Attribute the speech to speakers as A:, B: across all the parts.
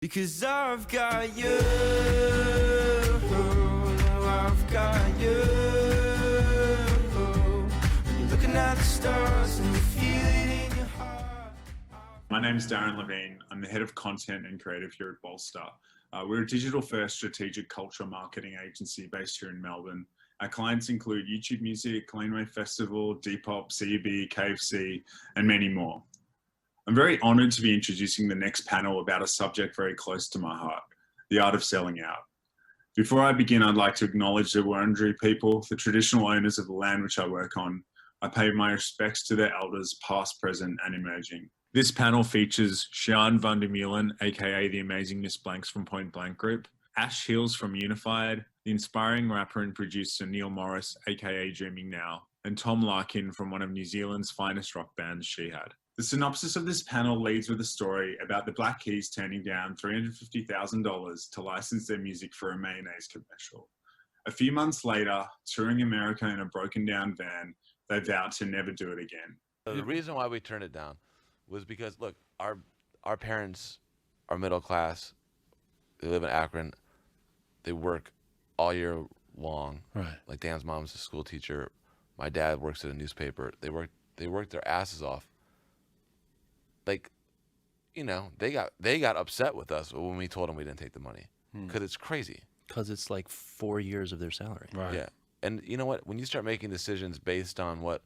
A: Because I've got you, I've got you. You're looking at the stars and you feel it in your heart.
B: My name is Darren Levine. I'm the head of content and creative here at Bolster. We're a digital-first strategic culture marketing agency based here in Melbourne. Our clients include YouTube Music, Laneway Festival, Depop, CB, KFC, and many more. I'm very honoured to be introducing the next panel about a subject very close to my heart, the art of selling out. Before I begin, I'd like to acknowledge the Wurundjeri people, the traditional owners of the land which I work on. I pay my respects to their elders, past, present, and emerging. This panel features Sian van der Meulen, aka the amazing Miss Blanks from Point Blank Group, Ash Hills from Unified, the inspiring rapper and producer Neil Morris, aka Dreaming Now, and Tom Larkin from one of New Zealand's finest rock bands, She Had. The synopsis of this panel leads with a story about the Black Keys turning down $350,000 to license their music for a mayonnaise commercial. A few months later, touring America in a broken down van, they vowed to never do it again.
C: The reason why we turned it down was because, look, our parents are middle class. They live in Akron. They work all year long. Right. Like Dan's mom's a school teacher. My dad works at a newspaper. They work their asses off. Like, you know, they got upset with us when we told them we didn't take the money because it's crazy.
D: Because it's like 4 years of their salary.
C: Right. Yeah. And you know what? When you start making decisions based on what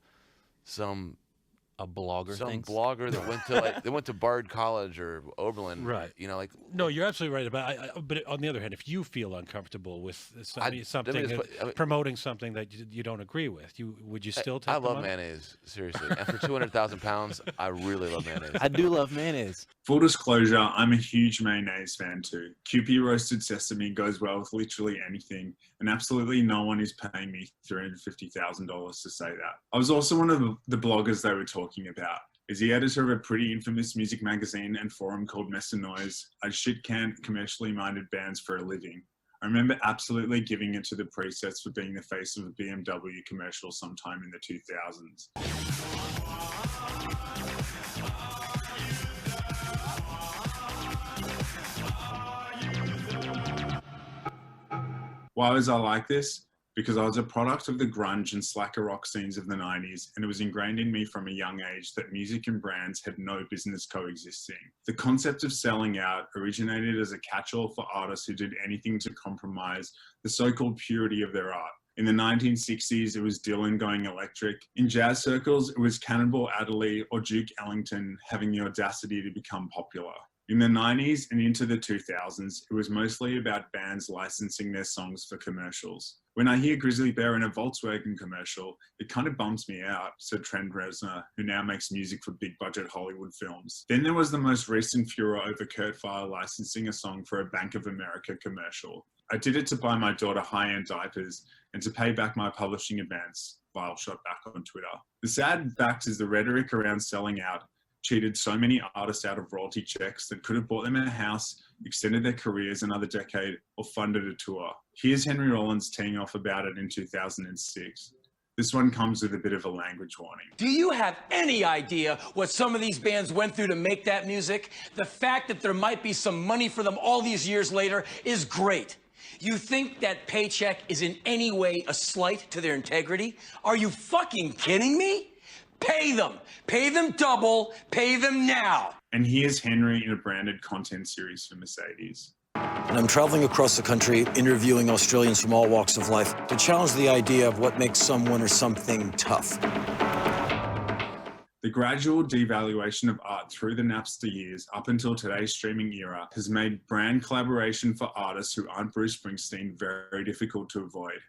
D: a blogger thinks.
C: Blogger that went to Bard College or Oberlin,
E: right?
C: You know, like
E: no, you're absolutely right about. But on the other hand, if you feel uncomfortable with promoting something that you don't agree with, would you still take?
C: I love mayonnaise, seriously. And for 200,000 pounds, I really love mayonnaise.
D: I do love mayonnaise.
B: Full disclosure, I'm a huge mayonnaise fan too. QP roasted sesame goes well with literally anything, and absolutely no one is paying me $350,000 to say that. I was also one of the bloggers they were talking about. Is the editor of a pretty infamous music magazine and forum called Mess and Noise. I shit-can commercially minded bands for a living. I remember absolutely giving it to the presets for being the face of a BMW commercial sometime in the 2000s. Why was I like this? Because I was a product of the grunge and slacker rock scenes of the 90s, and it was ingrained in me from a young age that music and brands had no business coexisting. The concept of selling out originated as a catch-all for artists who did anything to compromise the so-called purity of their art. In the 1960s, it was Dylan going electric. In jazz circles, it was Cannonball Adderley or Duke Ellington having the audacity to become popular. In the 90s and into the 2000s, it was mostly about bands licensing their songs for commercials. When I hear Grizzly Bear in a Volkswagen commercial, it kind of bums me out, said Trent Reznor, who now makes music for big-budget Hollywood films. Then there was the most recent furor over Kurt Vile licensing a song for a Bank of America commercial. I did it to buy my daughter high-end diapers and to pay back my publishing advance, Vile shot back on Twitter. The sad fact is the rhetoric around selling out cheated so many artists out of royalty checks that could have bought them a house, extended their careers another decade, or funded a tour. Here's Henry Rollins teeing off about it in 2006. This one comes with a bit of a language warning.
F: Do you have any idea what some of these bands went through to make that music? The fact that there might be some money for them all these years later is great. You think that paycheck is in any way a slight to their integrity? Are you fucking kidding me? Pay them. Pay them double. Pay them now.
B: And here's Henry in a branded content series for Mercedes.
G: And I'm traveling across the country, interviewing Australians from all walks of life to challenge the idea of what makes someone or something tough.
B: The gradual devaluation of art through the Napster years up until today's streaming era has made brand collaboration for artists who aren't Bruce Springsteen very difficult to avoid.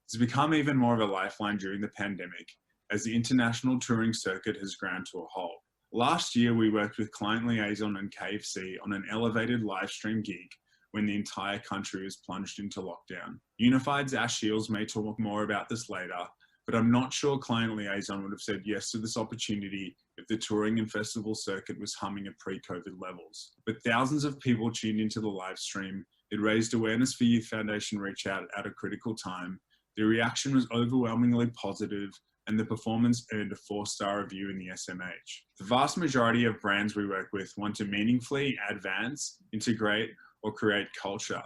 B: It's become even more of a lifeline during the pandemic, as the international touring circuit has ground to a halt. Last year, we worked with Client Liaison and KFC on an elevated live stream gig when the entire country was plunged into lockdown. Unified's Ash Hills may talk more about this later, but I'm not sure Client Liaison would have said yes to this opportunity if the touring and festival circuit was humming at pre-COVID levels. But thousands of people tuned into the live stream. It raised awareness for Youth Foundation Reach Out at a critical time. The reaction was overwhelmingly positive, and the performance earned a 4-star review in the SMH. The vast majority of brands we work with want to meaningfully advance, integrate, or create culture.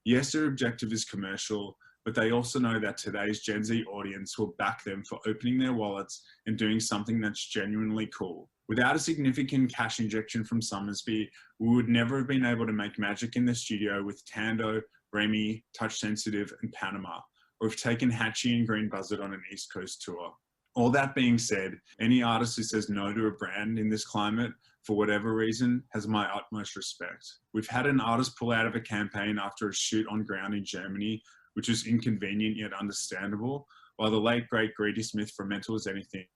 B: Yes, their objective is commercial, but they also know that today's Gen Z audience will back them for opening their wallets and doing something that's genuinely cool. Without a significant cash injection from Summersby, we would never have been able to make magic in the studio with Tando, Remy, Touch Sensitive, and Panama, or have taken Hatchie and Green Buzzard on an East Coast tour. All that being said, any artist who says no to a brand in this climate, for whatever reason, has my utmost respect. We've had an artist pull out of a campaign after a shoot on ground in Germany, which was inconvenient yet understandable, while the late great Greedy Smith from Mental as Anything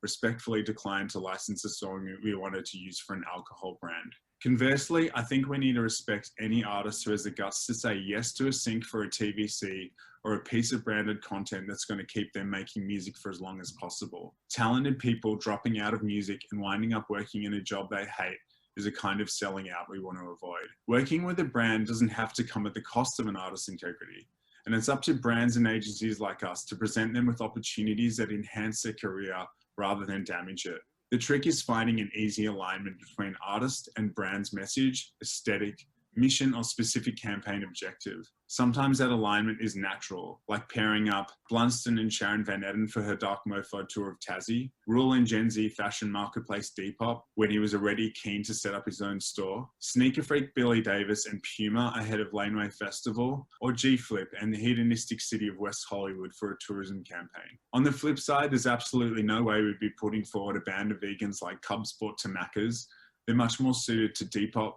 B: respectfully declined to license a song we wanted to use for an alcohol brand. Conversely, I think we need to respect any artist who has the guts to say yes to a sync for a TVC or a piece of branded content that's going to keep them making music for as long as possible. Talented people dropping out of music and winding up working in a job they hate is a kind of selling out we want to avoid. Working with a brand doesn't have to come at the cost of an artist's integrity. And it's up to brands and agencies like us to present them with opportunities that enhance their career rather than damage it. The trick is finding an easy alignment between artist and brand's message, aesthetic, mission, or specific campaign objective. Sometimes that alignment is natural, like pairing up Blunston and Sharon Van Etten for her Dark Mofo tour of Tassie, Rule and Gen Z fashion marketplace Depop when he was already keen to set up his own store, Sneaker Freak Billy Davis and Puma ahead of Laneway Festival, or G-Flip and the hedonistic city of West Hollywood for a tourism campaign. On the flip side, there's absolutely no way we'd be putting forward a band of vegans like Cub Sport to Macca's. They're much more suited to Depop,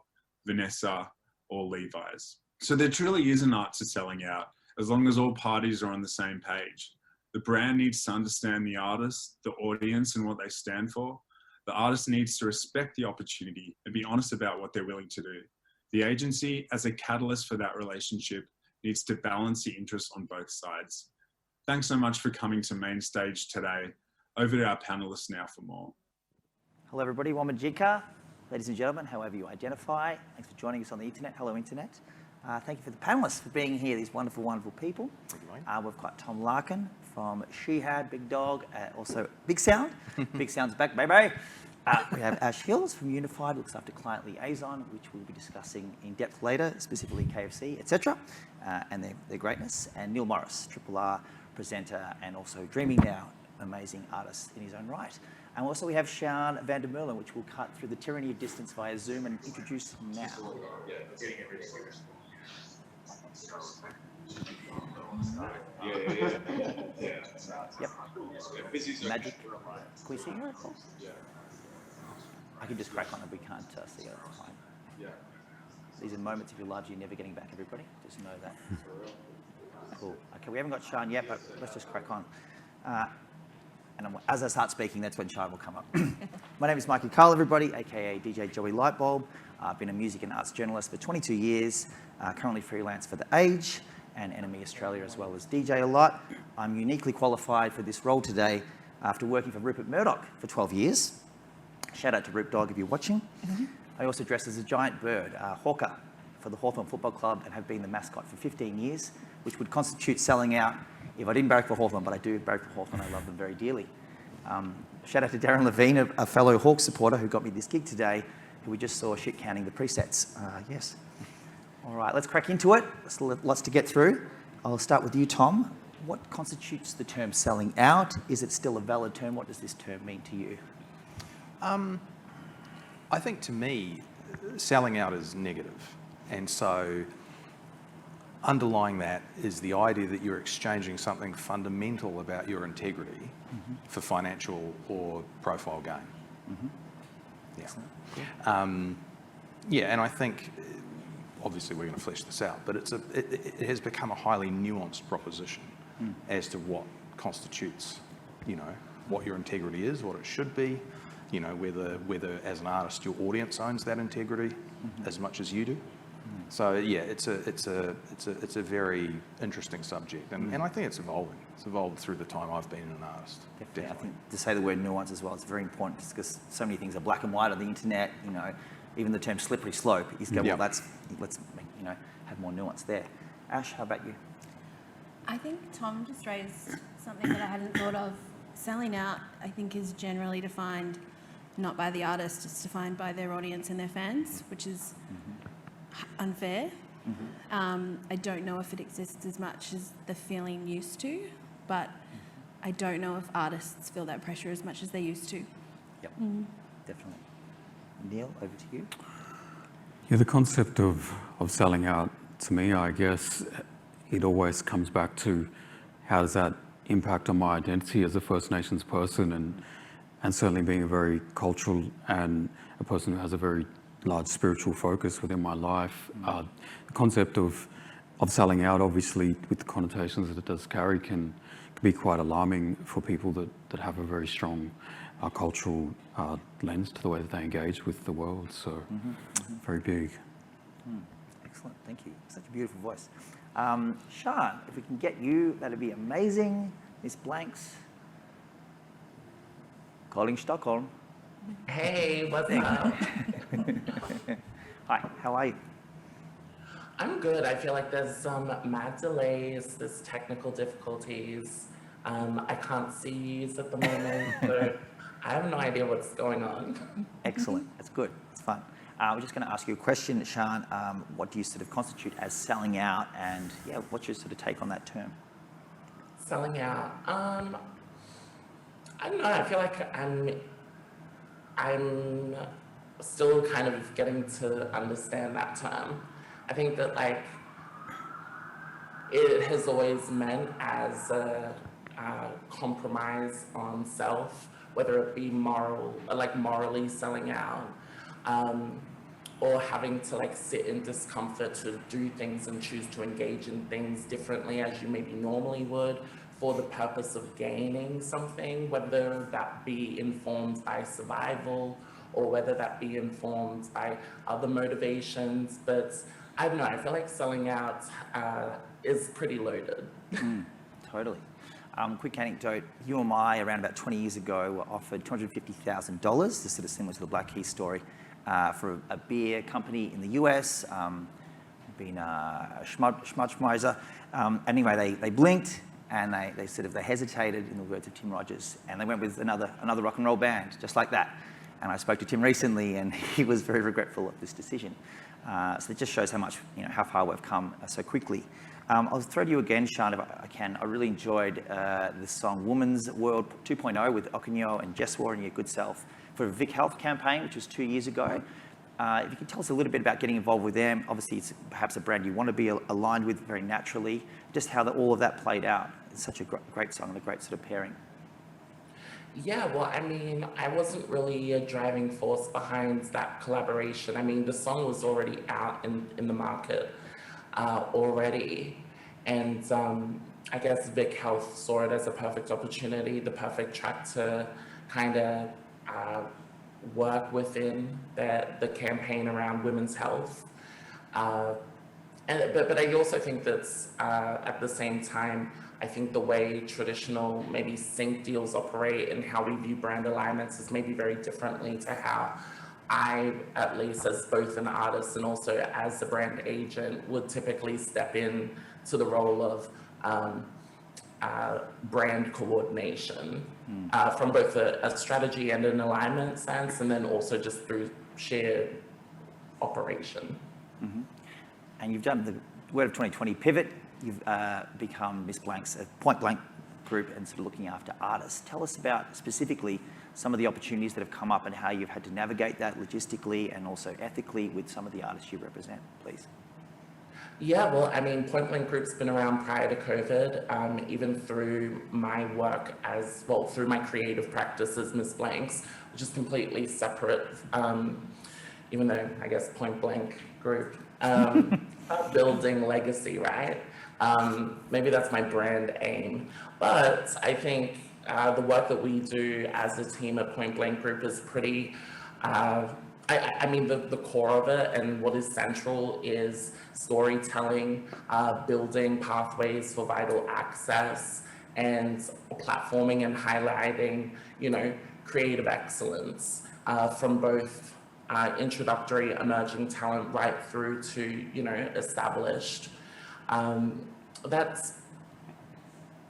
B: Vanessa, or Levi's. So there truly is an art to selling out, as long as all parties are on the same page. The brand needs to understand the artist, the audience, and what they stand for. The artist needs to respect the opportunity and be honest about what they're willing to do. The agency, as a catalyst for that relationship, needs to balance the interests on both sides. Thanks so much for coming to Main Stage today. Over to our panelists now for more.
H: Hello everybody, Wamajika. Ladies and gentlemen, however you identify, thanks for joining us on the internet. Hello, internet. Thank you for the panelists for being here, these wonderful, wonderful people. We've got Tom Larkin from Shehad, Big Dog, also Big Sound. Big Sound's back, baby. We have Ash Hills from Unified, looks after client liaison, which we'll be discussing in depth later, specifically KFC, etc., and their greatness. And Neil Morris, Triple R presenter and also Dreaming Now, amazing artist in his own right. And also we have Sean van der Merlen, which will cut through the tyranny of distance via Zoom and introduce him now. Yep. Magic. Can we see her, of course? I can just crack on if we can't see her. That's fine. These are moments of your lives you're never getting back, everybody. Just know that. Cool. Okay, we haven't got Sean yet, but let's just crack on. And as I start speaking, that's when Sean will come up. My name is Mikey Carl, everybody, aka DJ Joey Lightbulb. I've been a music and arts journalist for 22 years, currently freelance for The Age and Enemy Australia, as well as DJ a lot. I'm uniquely qualified for this role today after working for Rupert Murdoch for 12 years. Shout out to Roop Dog if you're watching. I also dress as a giant bird, Hawker, for the Hawthorn Football Club and have been the mascot for 15 years, which would constitute selling out if I didn't barrack for Hawthorn, but I do barrack for Hawthorn. I love them very dearly. Shout out to Darren Levine, a fellow Hawks supporter who got me this gig today, who we just saw shit counting the presets. Yes. All right, let's crack into it. Lots to get through. I'll start with you, Tom. What constitutes the term selling out? Is it still a valid term? What does this term mean to you?
I: I think to me, selling out is negative. And so underlying that is the idea that you're exchanging something fundamental about your integrity for financial or profile gain. Yeah, and I think, obviously we're going to flesh this out, but it has become a highly nuanced proposition as to what constitutes, what your integrity is, what it should be, whether as an artist your audience owns that integrity as much as you do. So yeah, it's a very interesting subject, and I think it's evolving. It's evolved through the time I've been an artist.
H: Definitely. I think to say the word nuance as well, it's very important because so many things are black and white on the internet. Even the term slippery slope is go, well, let's have more nuance there. Ash, how about you?
J: I think Tom just raised something that I hadn't thought of selling out, I think, is generally defined not by the artist, it's defined by their audience and their fans, which is unfair. I don't know if it exists as much as the feeling used to, but I don't know if artists feel that pressure as much as they used to.
H: Yep, definitely. Neil, over to you.
K: Yeah, the concept of selling out, to me, I guess, it always comes back to how does that impact on my identity as a First Nations person, and certainly being a very cultural and a person who has a very large spiritual focus within my life. The concept of selling out, obviously, with the connotations that it does carry, can be quite alarming for people that have a very strong cultural lens to the way that they engage with the world. So, very big.
H: Excellent, thank you. Such a beautiful voice. Sean, if we can get you, that'd be amazing. Miss Blanks. Calling Stockholm.
L: Hey, what's up?
H: Hi, how are you?
L: I'm good. I feel like there's some mad delays, there's technical difficulties. I can't see you at the moment, so I have no idea what's going on.
H: Excellent, that's good, it's fun. We're just going to ask you a question, Sean. What do you sort of constitute as selling out, and yeah, what's your sort of take on that term?
L: Selling out. I don't know. I feel like I'm still kind of getting to understand that term. I think that like it has always meant as a compromise on self, whether it be morally selling out, or having to like sit in discomfort to do things and choose to engage in things differently as you maybe normally would for the purpose of gaining something, whether that be informed by survival or whether that be informed by other motivations. But I don't know, I feel like selling out is pretty loaded.
H: Totally. Quick anecdote, you and I, around about 20 years ago, were offered $250,000, this is sort of similar to the Black Keys story, for a beer company in the US, been a Schmudschmeiser. Anyway, they blinked and they hesitated, in the words of Tim Rogers, and they went with another rock and roll band, just like that. And I spoke to Tim recently, and he was very regretful of this decision. So it just shows how much, how far we've come so quickly. I'll throw to you again, Sean, if I can. I really enjoyed the song Woman's World 2.0 with Okinyo and Jeswa and your good self for a Vic Health campaign, which was 2 years ago. If you could tell us a little bit about getting involved with them. Obviously, it's perhaps a brand you want to be aligned with very naturally. Just how all of that played out. It's such a great song and a great sort of pairing.
L: Yeah, well, I mean, I wasn't really a driving force behind that collaboration. I mean, the song was already out in the market already. And I guess Vic Health saw it as a perfect opportunity, the perfect track to kind of work within the campaign around women's health. But I also think that at the same time, I think the way traditional maybe sync deals operate and how we view brand alignments is maybe very differently to how I, at least as both an artist and also as a brand agent, would typically step in to the role of brand coordination from both a strategy and an alignment sense, and then also just through sheer operation.
H: And you've done the Word of 2020 pivot. You've become Miss Blank's Point Blank Group and sort of looking after artists. Tell us about specifically some of the opportunities that have come up and how you've had to navigate that logistically and also ethically with some of the artists you represent, please.
L: Yeah, well, I mean, Point Blank Group's been around prior to COVID, even through my work through my creative practice as Miss Blanks, which is completely separate, even though I guess Point Blank Group, building legacy, right? Maybe that's my brand aim. But I think the work that we do as a team at Point Blank Group is pretty, I mean, the core of it and what is central is storytelling, building pathways for vital access, and platforming and highlighting, creative excellence from both introductory emerging talent right through to, established.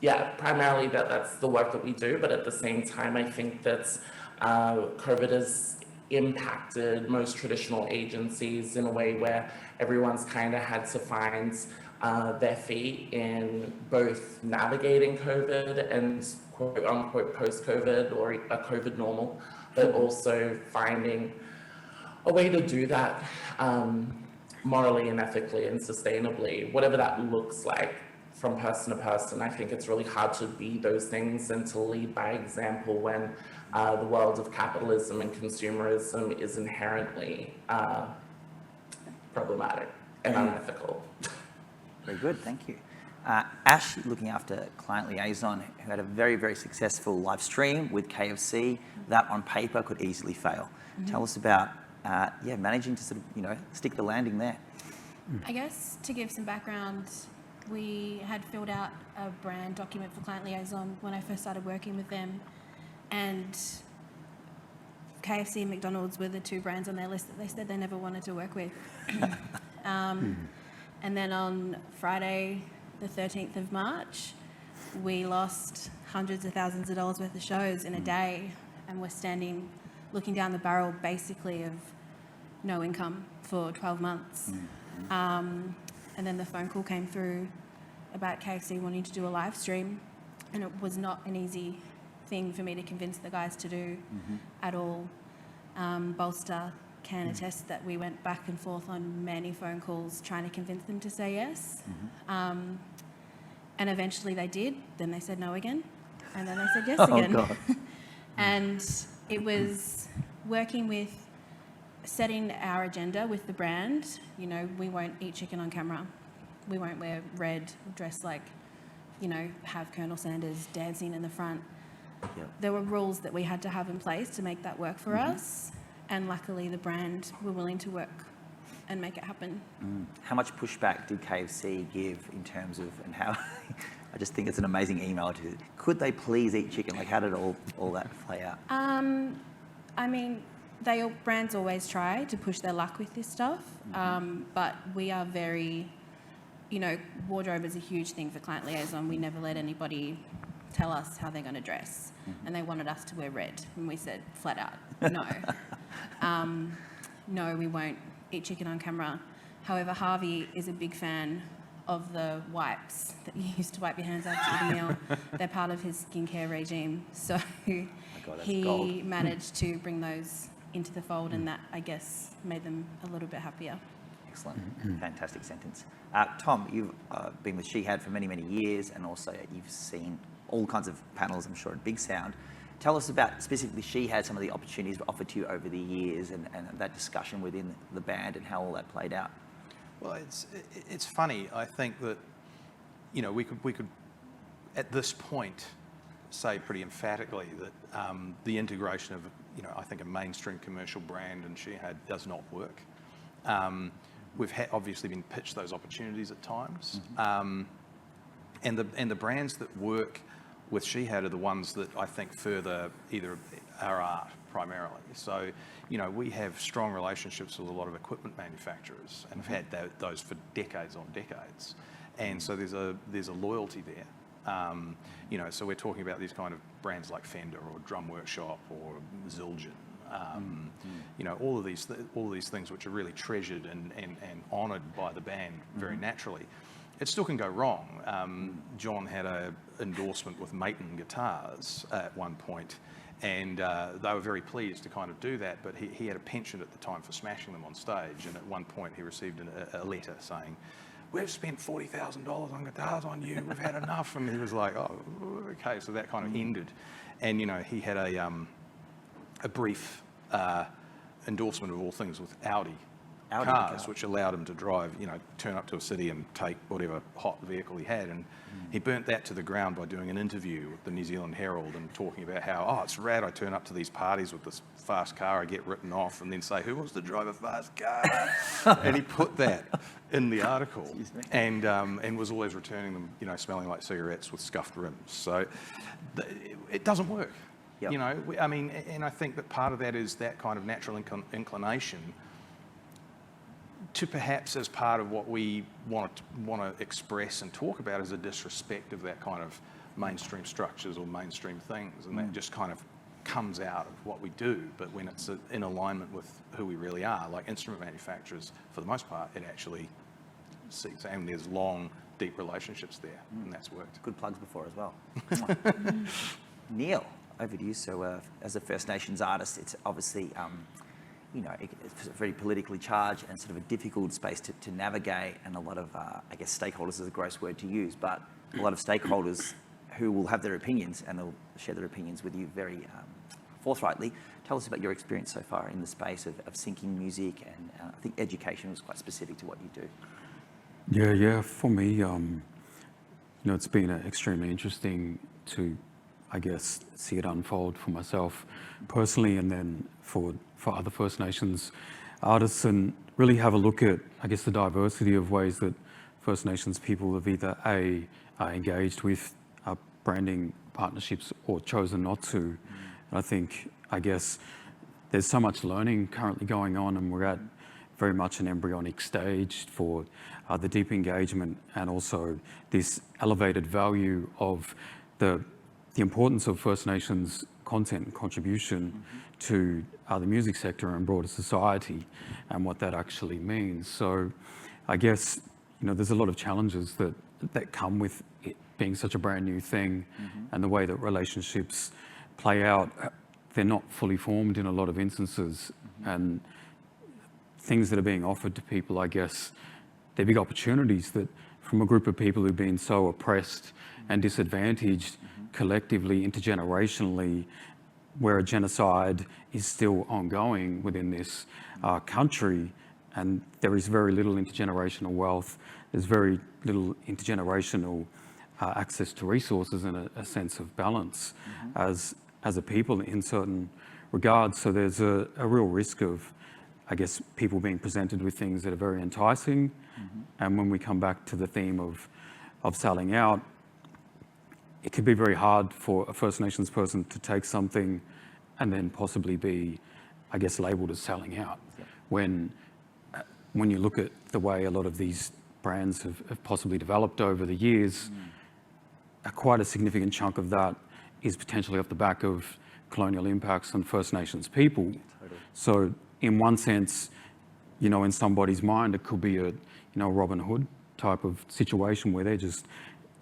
L: yeah, primarily that's the work that we do, but at the same time, I think that COVID has impacted most traditional agencies in a way where everyone's kind of had to find their feet in both navigating COVID and quote unquote post-COVID or a COVID normal, but also finding a way to do that morally and ethically and sustainably, whatever that looks like from person to person. I think it's really hard to be those things and to lead by example when the world of capitalism and consumerism is inherently problematic and unethical.
H: Very good, thank you. Ash, looking after client liaison, who had a very, very successful live stream with KFC, that on paper could easily fail. Tell us about managing to sort of, stick the landing there.
J: I guess to give some background, we had filled out a brand document for client liaison when I first started working with them, and KFC and McDonald's were the two brands on their list that they said they never wanted to work with. And then on Friday, the 13th of March, we lost hundreds of thousands of dollars worth of shows in a day, and we're standing looking down the barrel basically of no income for 12 months. And then the phone call came through about KFC wanting to do a live stream, and it was not an easy thing for me to convince the guys to do at all. Bolster can attest that we went back and forth on many phone calls trying to convince them to say yes. And eventually they did, then they said no again, and then they said yes again.
H: God.
J: And it was working with setting our agenda with the brand. We won't eat chicken on camera. We won't wear red, dress like, have Colonel Sanders dancing in the front.
H: Yep.
J: There were rules that we had to have in place to make that work for us. And luckily the brand were willing to work and make it happen.
H: How much pushback did KFC give in terms of, and how, I just think it's an amazing email to, could they please eat chicken? Like, how did all that play out?
J: I mean, brands always try to push their luck with this stuff, but we are very, wardrobe is a huge thing for client liaison. We never let anybody tell us how they're going to dress, and they wanted us to wear red, and we said flat out, no. No, we won't eat chicken on camera. However, Harvey is a big fan of the wipes that you use to wipe your hands after eating a meal. They're part of his skincare regime, so he managed to bring those into the fold, and that, I guess, made them a little bit happier.
H: Excellent. Fantastic sentence. Tom, you've been with She Had for many, many years, and also you've seen all kinds of panels, I'm sure, at Big Sound. Tell us about specifically She Had, some of the opportunities offered to you over the years, and that discussion within the band and how all that played out.
I: Well, it's funny. I think that, we could at this point say pretty emphatically that the integration of, I think a mainstream commercial brand and She Had does not work. We've obviously been pitched those opportunities at times, and the brands that work with She Had are the ones that I think further either our art primarily. So, we have strong relationships with a lot of equipment manufacturers and have had those for decades on decades. And so there's a loyalty there. So we're talking about these kind of brands like Fender or Drum Workshop or Zildjian. All of these things which are really treasured and honoured by the band very naturally. It still can go wrong. John had an endorsement with Maton Guitars at one point, and they were very pleased to kind of do that, but he had a penchant at the time for smashing them on stage, and at one point he received a letter saying, "We've spent $40,000 on guitars on you, we've had enough." And he was like, "Oh, okay," so that kind of ended. And, he had a brief endorsement of all things with Audi cars, which allowed him to drive, turn up to a city and take whatever hot vehicle he had. And he burnt that to the ground by doing an interview with the New Zealand Herald and talking about how, it's rad, I turn up to these parties with this fast car, I get written off, and then say, "Who wants to drive a fast car?" And he put that in the article, and was always returning them, smelling like cigarettes with scuffed rims. So it doesn't work. Yep. And I think that part of that is that kind of natural inclination to perhaps, as part of what we want to express and talk about, as a disrespect of that kind of mainstream structures or mainstream things, and that just kind of comes out of what we do. But when it's in alignment with who we really are, like instrument manufacturers, for the most part, it actually seeks, and there's long, deep relationships there, and that's worked.
H: Good plugs before as well. Neil, over to you. So as a First Nations artist, it's obviously, it's very politically charged and sort of a difficult space to navigate, and a lot of, I guess, stakeholders is a gross word to use, but a lot of stakeholders who will have their opinions, and they'll share their opinions with you very forthrightly. Tell us about your experience so far in the space of syncing music, and I think education was quite specific to what you do.
K: Yeah. For me, it's been extremely interesting to, I guess, see it unfold for myself personally, and then for other First Nations artists, and really have a look at, I guess, the diversity of ways that First Nations people have either engaged with branding partnerships or chosen not to. And I think, I guess, there's so much learning currently going on, and we're at very much an embryonic stage for the deep engagement, and also this elevated value of the importance of First Nations content and contribution to the music sector and broader society, and what that actually means. So I guess, there's a lot of challenges that come with it being such a brand new thing, and the way that relationships play out, they're not fully formed in a lot of instances, and things that are being offered to people, I guess, they're big opportunities that, from a group of people who've been so oppressed and disadvantaged collectively, intergenerationally, where a genocide is still ongoing within this country, and there is very little intergenerational wealth, there's very little intergenerational access to resources, and a sense of balance as a people in certain regards. So there's a real risk of, I guess, people being presented with things that are very enticing. And when we come back to the theme of selling out, it could be very hard for a First Nations person to take something and then possibly be, I guess, labelled as selling out. When you look at the way a lot of these brands have possibly developed over the years, quite a significant chunk of that is potentially off the back of colonial impacts on First Nations people. Totally. So in one sense, in somebody's mind, it could be a Robin Hood type of situation where they're just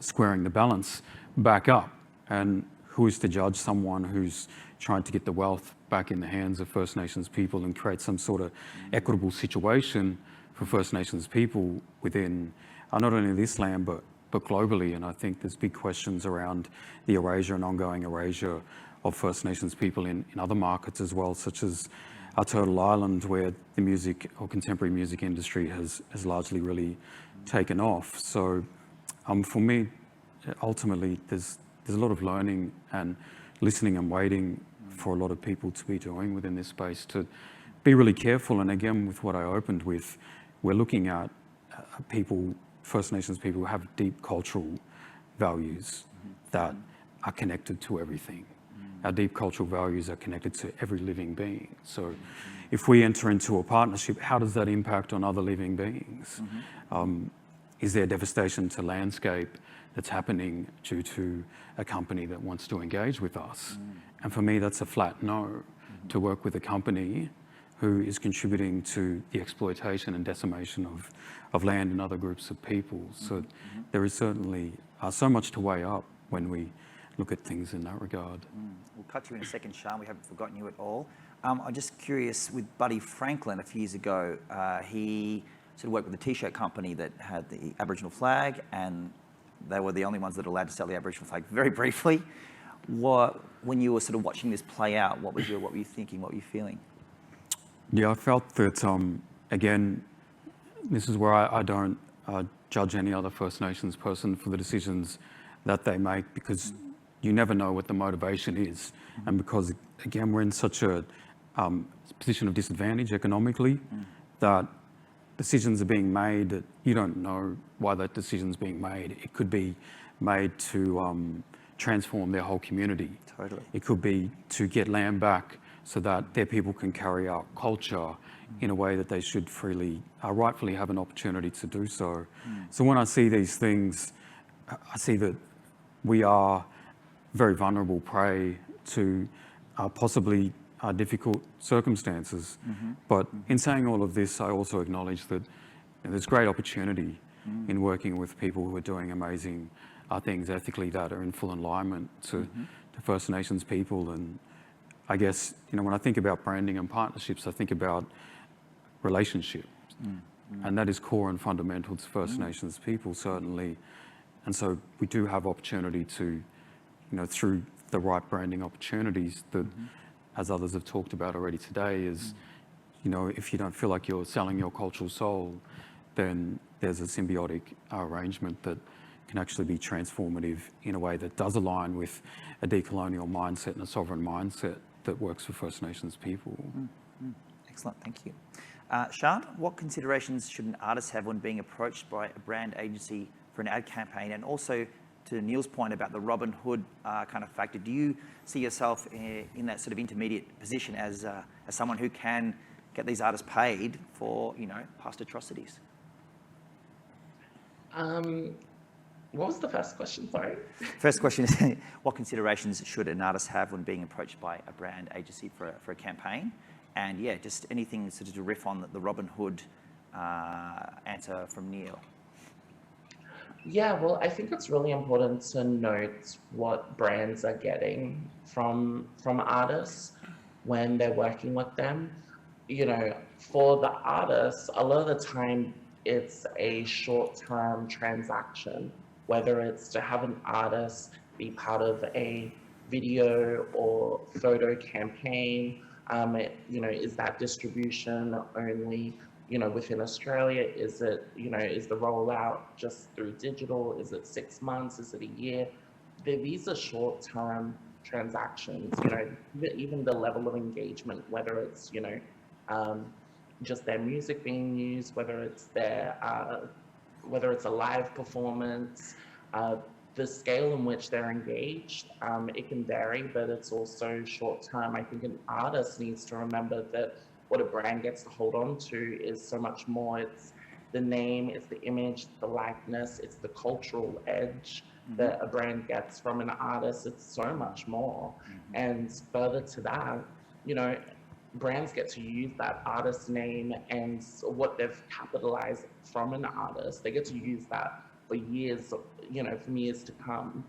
K: squaring the balance back up. And who is to judge someone who's trying to get the wealth back in the hands of First Nations people and create some sort of equitable situation for First Nations people within not only this land, but globally. And I think there's big questions around the erasure and ongoing erasure of First Nations people in other markets as well, such as Turtle Island, where the music or contemporary music industry has largely really taken off. So for me, ultimately, there's a lot of learning and listening and waiting for a lot of people to be doing within this space, to be really careful. And again, with what I opened with, we're looking at people, First Nations people, who have deep cultural values that are connected to everything. Our deep cultural values are connected to every living being. So if we enter into a partnership, how does that impact on other living beings? Is there devastation to landscape that's happening due to a company that wants to engage with us? And for me, that's a flat no, to work with a company who is contributing to the exploitation and decimation of land and other groups of people. So there is certainly so much to weigh up when we look at things in that regard.
H: We'll cut you in a second, Sean. We haven't forgotten you at all. I'm just curious, with Buddy Franklin a few years ago, he sort of worked with a t-shirt company that had the Aboriginal flag, and they were the only ones that were allowed to sell the Aboriginal flag. Very briefly, when you were sort of watching this play out, what were you thinking? What were you feeling?
K: Yeah, I felt that, again, this is where I don't judge any other First Nations person for the decisions that they make, because you never know what the motivation is. And because, again, we're in such a position of disadvantage economically, that decisions are being made that you don't know why that decision's being made. It could be made to transform their whole community.
H: Totally.
K: It could be to get land back so that their people can carry out culture in a way that they should freely, rightfully have an opportunity to do so. So when I see these things, I see that we are very vulnerable prey to possibly difficult circumstances. But in saying all of this, I also acknowledge that there's great opportunity in working with people who are doing amazing things ethically that are in full alignment to First Nations people. And I guess, when I think about branding and partnerships, I think about relationships. And that is core and fundamental to First Nations people, certainly. And so we do have opportunity to, through the right branding opportunities that, as others have talked about already today, is, if you don't feel like you're selling your cultural soul, then there's a symbiotic arrangement that can actually be transformative in a way that does align with a decolonial mindset and a sovereign mindset that works for First Nations people.
H: Excellent, thank you. Sian, what considerations should an artist have when being approached by a brand agency for an ad campaign? And also, to Neil's point about the Robin Hood kind of factor, do you see yourself in that sort of intermediate position as someone who can get these artists paid for, past atrocities?
L: What was the first question, sorry?
H: First question is, what considerations should an artist have when being approached by a brand agency for a campaign? And yeah, just anything sort of to riff on the Robin Hood answer from Neil.
L: Yeah, well, I think it's really important to note what brands are getting from artists when they're working with them. For the artists, a lot of the time it's a short-term transaction, whether it's to have an artist be part of a video or photo campaign. Is that distribution only, within Australia? Is it, is the rollout just through digital? Is it 6 months? Is it a year? These are short-term transactions, even the level of engagement, whether it's, just their music being used, whether it's whether it's a live performance, the scale in which they're engaged, it can vary, but it's also short term. I think an artist needs to remember that what a brand gets to hold on to is so much more. It's the name, it's the image, the likeness, it's the cultural edge that a brand gets from an artist. It's so much more. And further to that, brands get to use that artist's name and what they've capitalized from an artist. They get to use that for years, from years to come.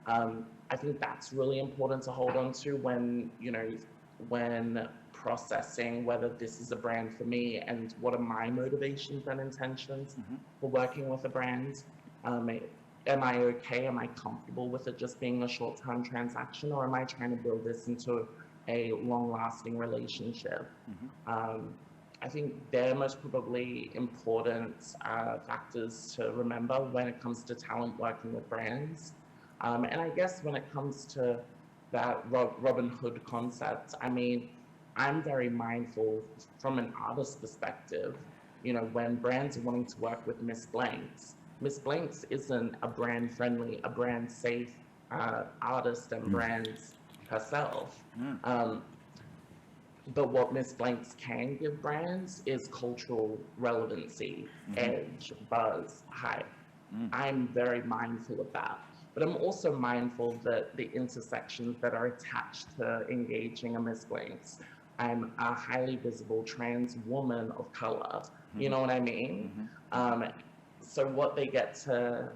L: I think that's really important to hold on to when processing whether this is a brand for me and what are my motivations and intentions for working with a brand. Am I okay? Am I comfortable with it just being a short-term transaction, or am I trying to build this into a long-lasting relationship? I think they're most probably important factors to remember when it comes to talent working with brands. And I guess when it comes to that Robin Hood concept, I'm very mindful from an artist perspective, when brands are wanting to work with Miss Blanks isn't a brand-friendly, a brand-safe artist and brands herself. But what Miss Blanks can give brands is cultural relevancy, edge, buzz, hype. I'm very mindful of that. But I'm also mindful that the intersections that are attached to engaging a Miss Blanks, I'm a highly visible trans woman of color. You know what I mean? So what they get to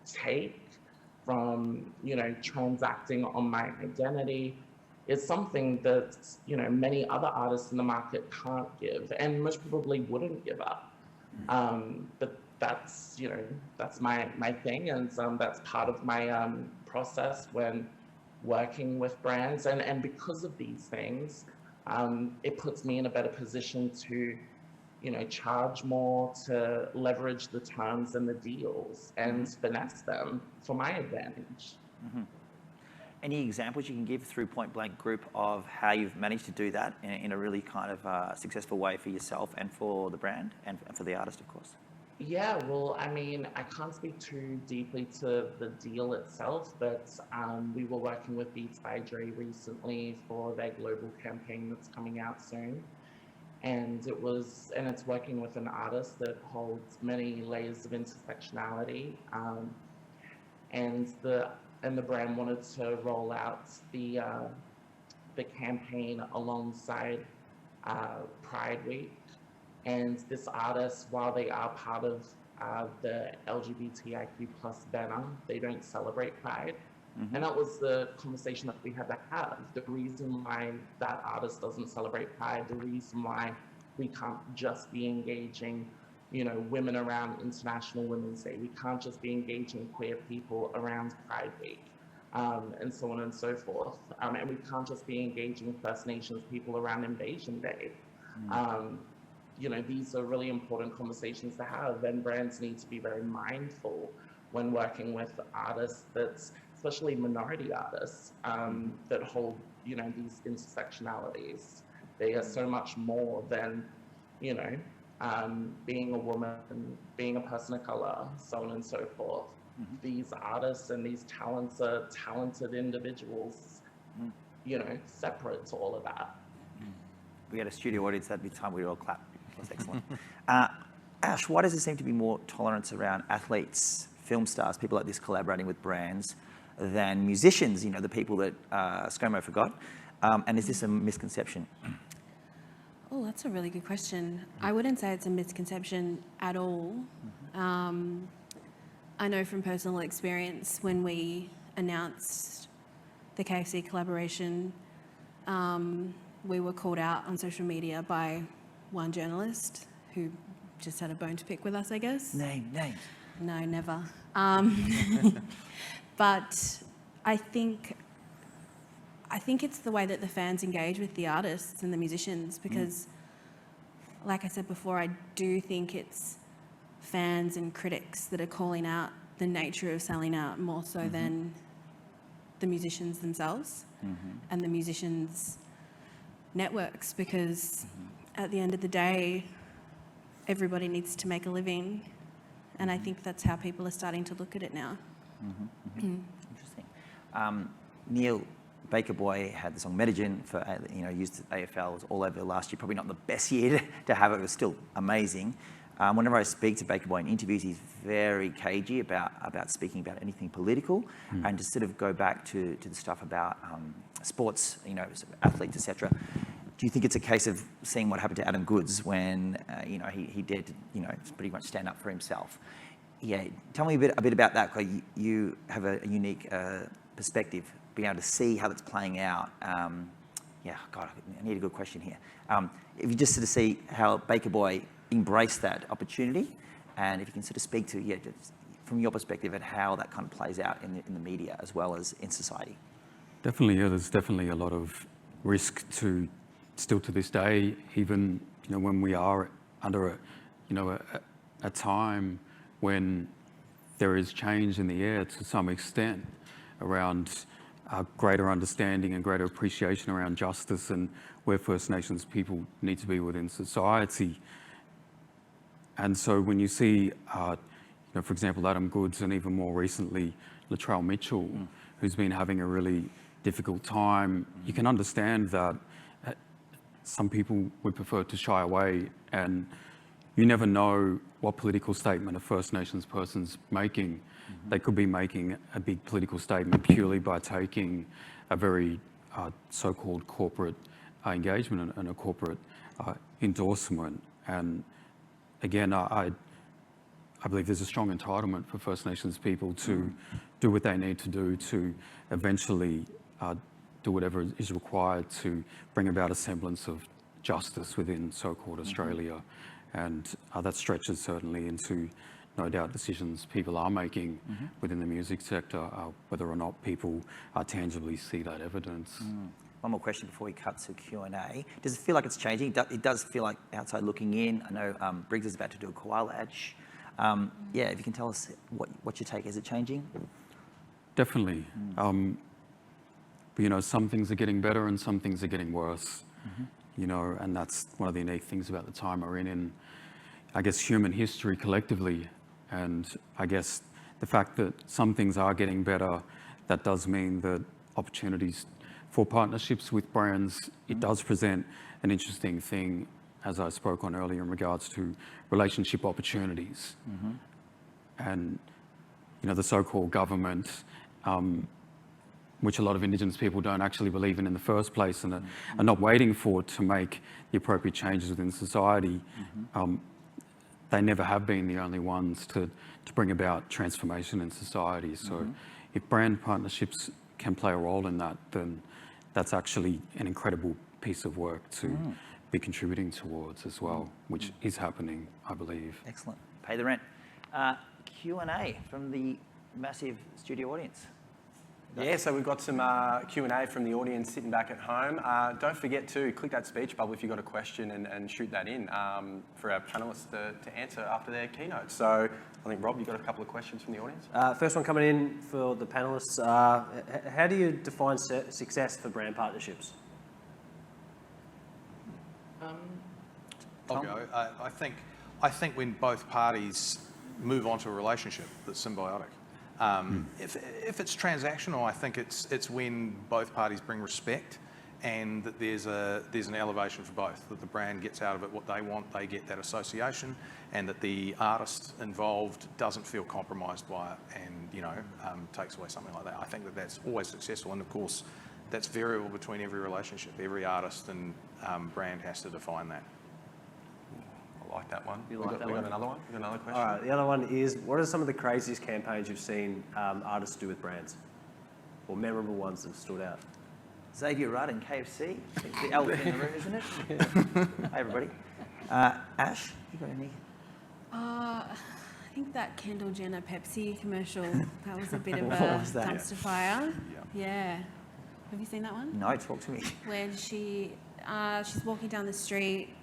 L: take from, transacting on my identity is something that, many other artists in the market can't give and most probably wouldn't give up. But that's, that's my thing, and that's part of my process when working with brands. And because of these things, it puts me in a better position to, charge more, to leverage the terms and the deals and finesse them for my advantage.
H: Any examples you can give through Point Blank Group of how you've managed to do that in a really kind of successful way for yourself and for the brand and for the artist, of course?
L: Yeah, well, I can't speak too deeply to the deal itself, but we were working with Beats by Dre recently for their global campaign that's coming out soon. And it's working with an artist that holds many layers of intersectionality. and the brand wanted to roll out the campaign alongside Pride Week. And this artist, while they are part of the LGBTIQ plus banner, they don't celebrate Pride. And that was the conversation that we had to have. The reason why that artist doesn't celebrate Pride, the reason why we can't just be engaging, you know, women around International Women's Day. We can't just be engaging queer people around Pride Week, and so on and so forth. And we can't just be engaging First Nations people around Invasion Day. You know, these are really important conversations to have, and brands need to be very mindful when working with artists, that's especially minority artists, that hold, you know, these intersectionalities. They are so much more than, you know, being a woman, being a person of color, so on and so forth. These artists and these talents are talented individuals, you know, separate to all of that.
H: We had a studio audience, that'd be time we all clap. That's excellent. Ash, why does there seem to be more tolerance around athletes, film stars, people like this collaborating with brands than musicians, you know, the people that ScoMo forgot? And is this a misconception?
J: Oh, that's a really good question. I wouldn't say it's a misconception at all. I know from personal experience when we announced the KFC collaboration, we were called out on social media by one journalist who just had a bone to pick with us, I guess.
H: Name.
J: No, never. But I think it's the way that the fans engage with the artists and the musicians, because like I said before, I do think it's fans and critics that are calling out the nature of selling out more so than the musicians themselves and the musicians' networks, because at the end of the day, everybody needs to make a living, and I think that's how people are starting to look at it now.
H: Interesting. Neil, Baker Boy had the song Medicine for, you know, used at AFL, was all over last year. Probably not the best year to have it. It was still amazing. Whenever I speak to Baker Boy in interviews, he's very cagey about speaking about anything political, and to sort of go back to the stuff about sports, you know, athletes, etc. Do you think it's a case of seeing what happened to Adam Goodes when you know, he dared to, you know, pretty much stand up for himself? Yeah, tell me a bit about that. Because you have a unique perspective, being able to see how that's playing out. Yeah, God, I need a good question here. If you just sort of see how Baker Boy embraced that opportunity, and if you can sort of speak to, just from your perspective, at how that kind of plays out in the media as well as in society.
K: Definitely, yeah. There's definitely a lot of risk still to this day, even, you know, when we are under a time when there is change in the air to some extent around greater understanding and greater appreciation around justice and where First Nations people need to be within society. And so when you see, you know, for example, Adam Goodes, and even more recently, Latrell Mitchell, who's been having a really difficult time, you can understand that some people would prefer to shy away, and you never know what political statement a First Nations person's making. They could be making a big political statement purely by taking a very so-called corporate engagement and a corporate endorsement. And again, I believe there's a strong entitlement for First Nations people to do what they need to do to eventually do whatever is required to bring about a semblance of justice within so-called Australia. And that stretches certainly into, no doubt, decisions people are making within the music sector, whether or not people tangibly see that evidence.
H: One more question before we cut to Q&A. Does it feel like it's changing? It does feel like outside looking in. I know Briggs is about to do a collage. Yeah, if you can tell us what's your take. Is it changing?
K: Definitely. But, you know, some things are getting better and some things are getting worse. You know, and that's one of the unique things about the time we're in, I guess, human history collectively. And I guess the fact that some things are getting better, that does mean that opportunities for partnerships with brands, it does present an interesting thing, as I spoke on earlier, in regards to relationship opportunities. And the so-called government, which a lot of Indigenous people don't actually believe in the first place, and are not waiting for to make the appropriate changes within society. They never have been the only ones to bring about transformation in society. So if brand partnerships can play a role in that, then that's actually an incredible piece of work to be contributing towards as well, which is happening, I believe.
H: Excellent. Pay the rent. Q&A from the massive studio audience.
M: Yeah, so we've got some Q&A from the audience sitting back at home. Don't forget to click that speech bubble if you've got a question and shoot that in for our panellists to answer after their keynote. So I think, Rob, you've got a couple of questions from the audience.
N: First one coming in for the panellists. How do you define success for brand partnerships?
I: I'll go. I think when both parties move on to a relationship that's symbiotic. If it's transactional, I think it's when both parties bring respect, and that there's an elevation for both. That the brand gets out of it what they want, they get that association, and that the artist involved doesn't feel compromised by it, and takes away something like that. I think that that's always successful, and of course, that's variable between every relationship. Every artist and brand has to define that.
M: I like that one.
N: You like that one?
M: We got another one? We got another question?
N: All right, the other one is, what are some of the craziest campaigns you've seen artists do with brands? Or memorable ones that have stood out?
H: Xavier Rudd in KFC. It's the elephant in the room, isn't it? Hi, everybody. Ash, you got any?
J: I think that Kendall Jenner Pepsi commercial, that was a bit of
H: What
J: a
H: was that?
J: dumpster fire. Yeah. Have you seen that one?
H: No, talk to me.
J: When she's walking down the street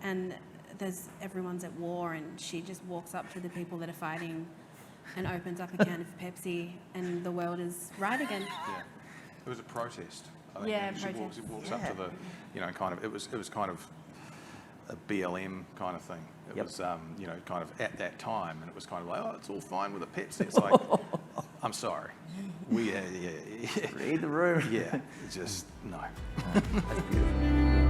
J: and everyone's at war, and she just walks up to the people that are fighting and opens up a can of Pepsi, and the world is right again.
I: Yeah, it was a protest. I think.
J: Yeah,
I: She walks up to the, it was kind of a BLM kind of thing. It was, kind of at that time, and it was kind of like, oh, it's all fine with a Pepsi. It's like, I'm sorry,
H: read the room.
I: Yeah, it's just no.
H: That's beautiful.